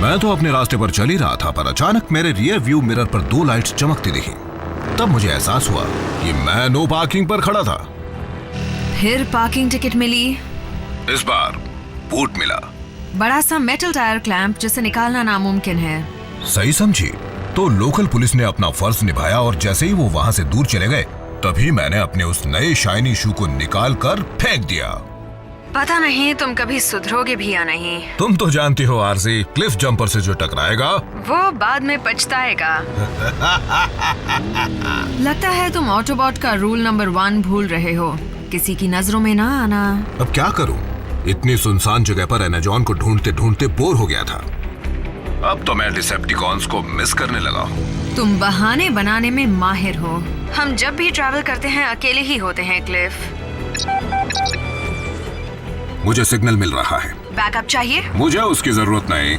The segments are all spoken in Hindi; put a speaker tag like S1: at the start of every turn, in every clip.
S1: मैं तो अपने रास्ते पर चल ही रहा था, पर अचानक मेरे रियर व्यू मिरर पर 2 लाइट्स चमकती दिखी। तब मुझे एहसास हुआ कि मैं नो पार्किंग पर खड़ा था।
S2: फिर पार्किंग टिकट मिली?
S1: इस बार बूट मिला।
S2: बड़ा सा मेटल टायर क्लैंप जिसे निकालना नामुमकिन है।
S1: सही समझी। तो लोकल पुलिस ने अपना फर्ज निभाया और जैसे ही वो वहाँ से दूर चले गए, तभी मैंने अपने उस नए शाइनी शू को निकाल कर फेंक दिया।
S2: पता नहीं तुम कभी सुधरोगे भी या नहीं।
S1: तुम तो जानती हो आरसी, क्लिफ जंपर से जो टकराएगा
S2: वो बाद में पछताएगा। लगता है तुम ऑटोबॉट का रूल नंबर 1 भूल रहे हो, किसी की नजरों में ना आना।
S1: अब क्या करूं? इतनी सुनसान जगह पर एनाजॉन को ढूंढते ढूंढते बोर हो गया था। अब तो मैं डिसेप्टिकॉन्स को मिस करने लगा हूँ।
S2: तुम बहाने बनाने में माहिर हो। हम जब भी ट्रैवल करते हैं अकेले ही होते हैं क्लिफ।
S1: मुझे सिग्नल मिल रहा है।
S2: बैकअप चाहिए?
S1: मुझे उसकी जरूरत नहीं।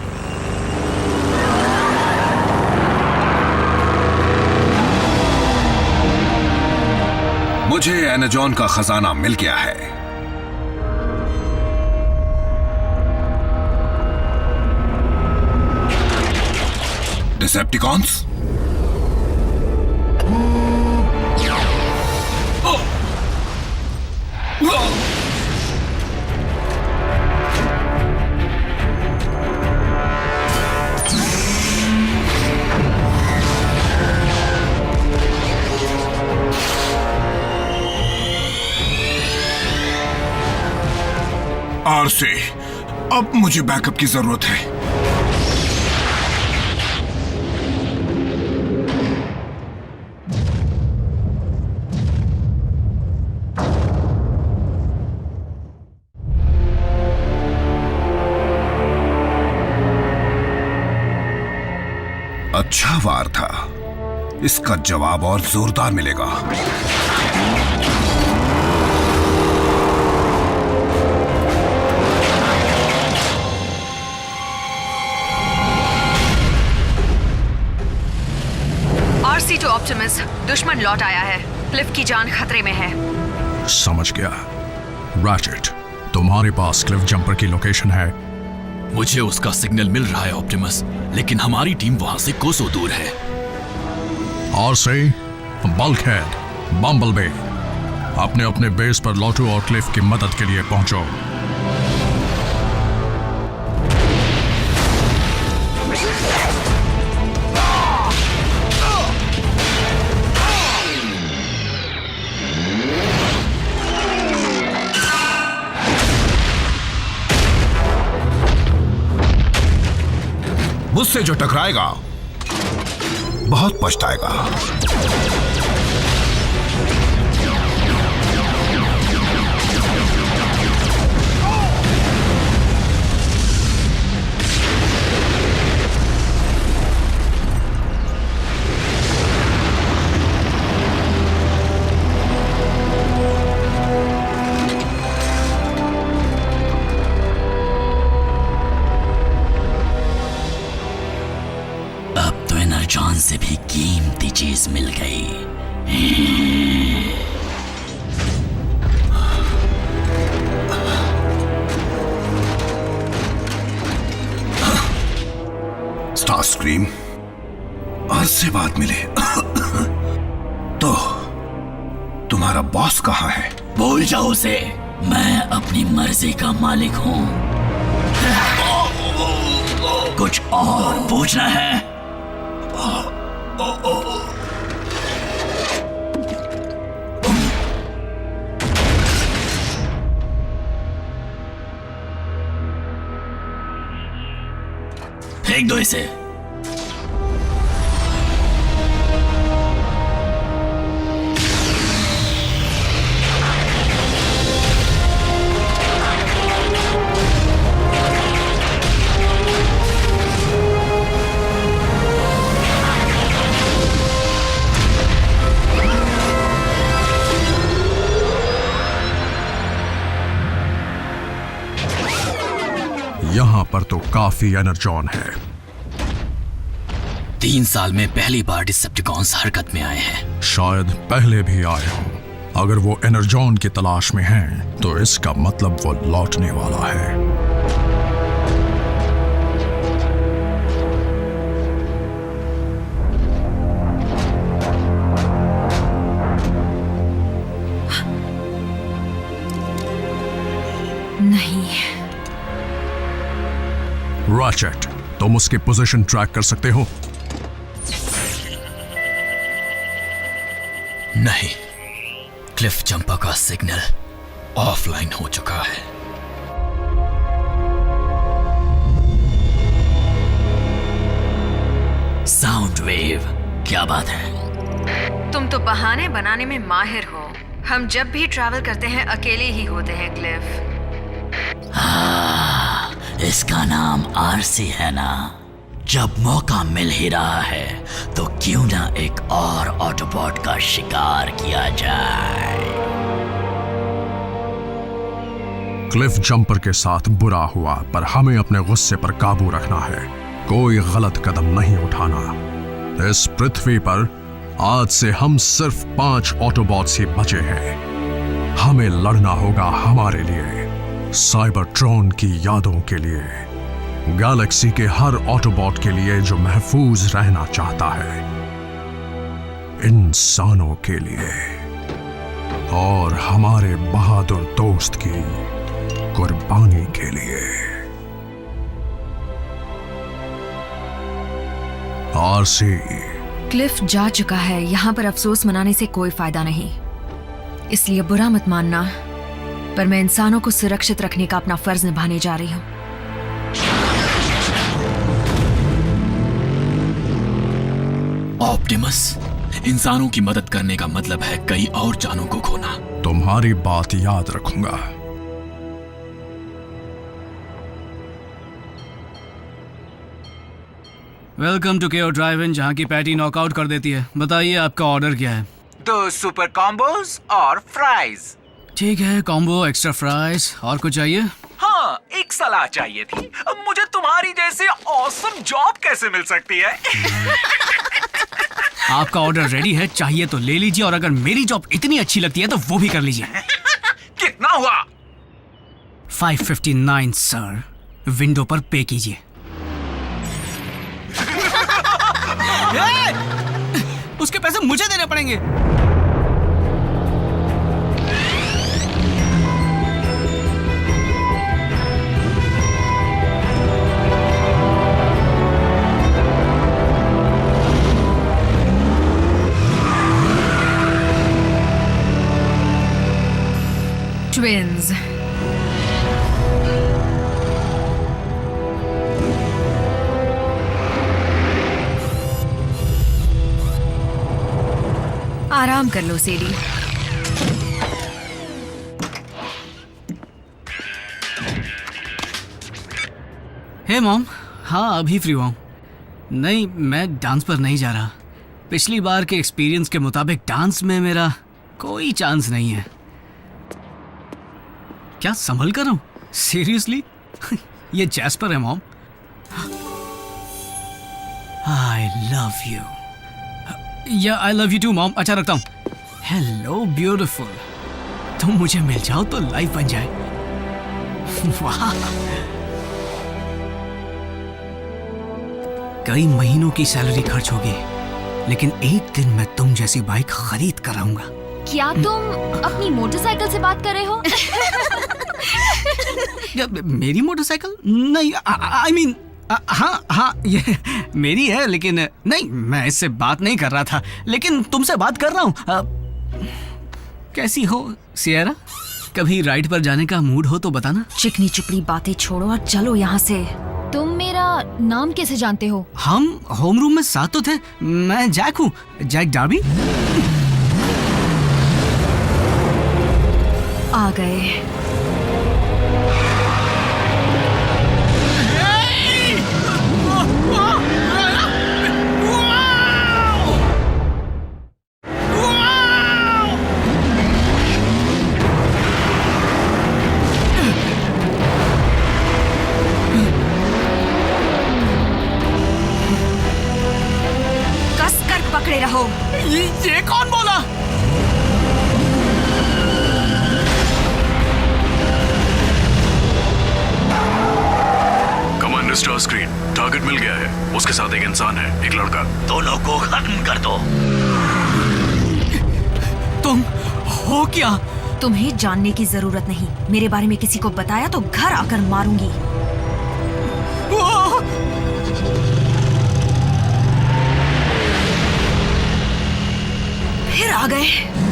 S1: मुझे एनाजॉन का खजाना मिल गया है। डिसेप्टिकॉन्स, आरसी, अब मुझे बैकअप की जरूरत है। अच्छा वार था, इसका जवाब और जोरदार मिलेगा।
S2: आरसी टू ऑप्टिमस, दुश्मन लौट आया है। क्लिफ की जान खतरे में है।
S3: समझ गया। रैचेट, तुम्हारे पास क्लिफ जंपर की लोकेशन है?
S4: मुझे उसका सिग्नल मिल रहा है ऑप्टिमस, लेकिन हमारी टीम वहां से कोसों दूर है।
S3: आरसी, बल्कहेड, बम्बलबी, अपने अपने बेस पर लौटो और क्लिफ की मदद के लिए पहुंचो।
S1: मुझसे जो टकराएगा बहुत पछताएगा।
S4: जान से भी कीमती चीज मिल गई।
S1: स्टारस्क्रीम, आज से बात मिले। तो तुम्हारा बॉस कहाँ है?
S4: भूल जाओ उसे, मैं अपनी मर्जी का मालिक हूँ। कुछ और पूछना है? फेंक दो इसे।
S3: यहां पर तो काफी एनर्जॉन है।
S4: 3 साल में पहली बार डिसेप्टिकॉन्स हरकत में आए हैं।
S3: शायद पहले भी आए हों। अगर वो एनर्जॉन की तलाश में हैं, तो इसका मतलब वो लौटने वाला है।
S2: नहीं।
S3: रैचेट, तुम उसकी पोजीशन ट्रैक कर सकते हो?
S4: नहीं, क्लिफ जंपर का सिग्नल ऑफलाइन हो चुका है। साउंड वेव, क्या बात है?
S2: तुम तो बहाने बनाने में माहिर हो। हम जब भी ट्रैवल करते हैं अकेले ही होते हैं क्लिफ।
S5: हाँ, इसका नाम आरसी है ना? जब मौका मिल ही रहा है तो क्यों ना एक और ऑटोबॉट का शिकार किया जाए।
S3: क्लिफ जंपर के साथ बुरा हुआ, पर हमें अपने गुस्से पर काबू रखना है। कोई गलत कदम नहीं उठाना। इस पृथ्वी पर आज से हम सिर्फ 5 ऑटोबॉट्स ही बचे हैं। हमें लड़ना होगा हमारे लिए, साइबरट्रॉन की यादों के लिए, गैलेक्सी के हर ऑटोबॉट के लिए जो महफूज रहना चाहता है, इंसानों के लिए और हमारे बहादुर दोस्त की कुर्बानी के लिए। आरसी,
S2: क्लिफ जा चुका है, यहाँ पर अफसोस मनाने से कोई फायदा नहीं, इसलिए बुरा मत मानना, पर मैं इंसानों को सुरक्षित रखने का अपना फर्ज निभाने जा रही हूँ।
S4: ऑप्टिमस, इंसानों की मदद करने का मतलब है कई और जानों को खोना।
S3: तुम्हारी बात याद रखूंगा।
S6: वेलकम टू केओ ड्राइव इन, जहाँ की पैटी नॉकआउट कर देती है। बताइए आपका ऑर्डर क्या है?
S7: 2 सुपर कॉम्बोज और फ्राइज।
S6: ठीक है, कॉम्बो, एक्स्ट्रा फ्राइज। और कुछ चाहिए?
S7: हाँ, एक सलाह चाहिए थी। मुझे तुम्हारी जैसे ऑसम जॉब कैसे मिल सकती है?
S6: आपका ऑर्डर रेडी है, चाहिए तो ले लीजिए, और अगर मेरी जॉब इतनी अच्छी लगती है तो वो भी कर लीजिए।
S7: कितना हुआ?
S6: 559 सर। विंडो पर पे कीजिए। उसके पैसे मुझे देने पड़ेंगे।
S2: ट्विंस, आराम कर लो सीडी।
S6: हे मॉम, हाँ अभी फ्री हुआ हूँ। नहीं, मैं डांस पर नहीं जा रहा। पिछली बार के एक्सपीरियंस के मुताबिक डांस में मेरा कोई चांस नहीं है। क्या संभल कर रहा हूँ? सीरियसली? ये जैस्पर है मॉम। I love you. या I love you too mom. अच्छा रखता हूँ। हेलो ब्यूटीफुल, तुम मुझे मिल जाओ तो लाइफ बन जाए। वाह, कई महीनों की सैलरी खर्च होगी, लेकिन एक दिन मैं तुम जैसी बाइक खरीद कर आऊंगा।
S8: क्या तुम अपनी मोटरसाइकिल से बात कर रहे हो?
S6: मेरी मोटरसाइकिल? नहीं, आई मीन हाँ ये मेरी है, लेकिन नहीं, मैं इससे बात नहीं कर रहा था, लेकिन तुमसे बात कर रहा हूँ। कैसी हो सियरा? कभी राइड पर जाने का मूड हो तो बताना।
S2: चिकनी चुपड़ी बातें छोड़ो और चलो यहाँ से।
S8: तुम मेरा नाम कैसे जानते हो?
S6: हम होम रूम में साथ तो थे। मैं जैक हूँ, जैक डार्बी।
S2: आ गए। कसकर पकड़े रहो।
S6: ये कौन बोला?
S3: कमांडर स्टार स्क्रीन, टारगेट मिल गया है। उसके साथ एक इंसान है, एक लड़का।
S5: दोनों को खत्म कर दो।
S6: तुम हो क्या?
S2: तुम्हें जानने की जरूरत नहीं। मेरे बारे में किसी को बताया तो घर आकर मारूंगी। फिर आ गए।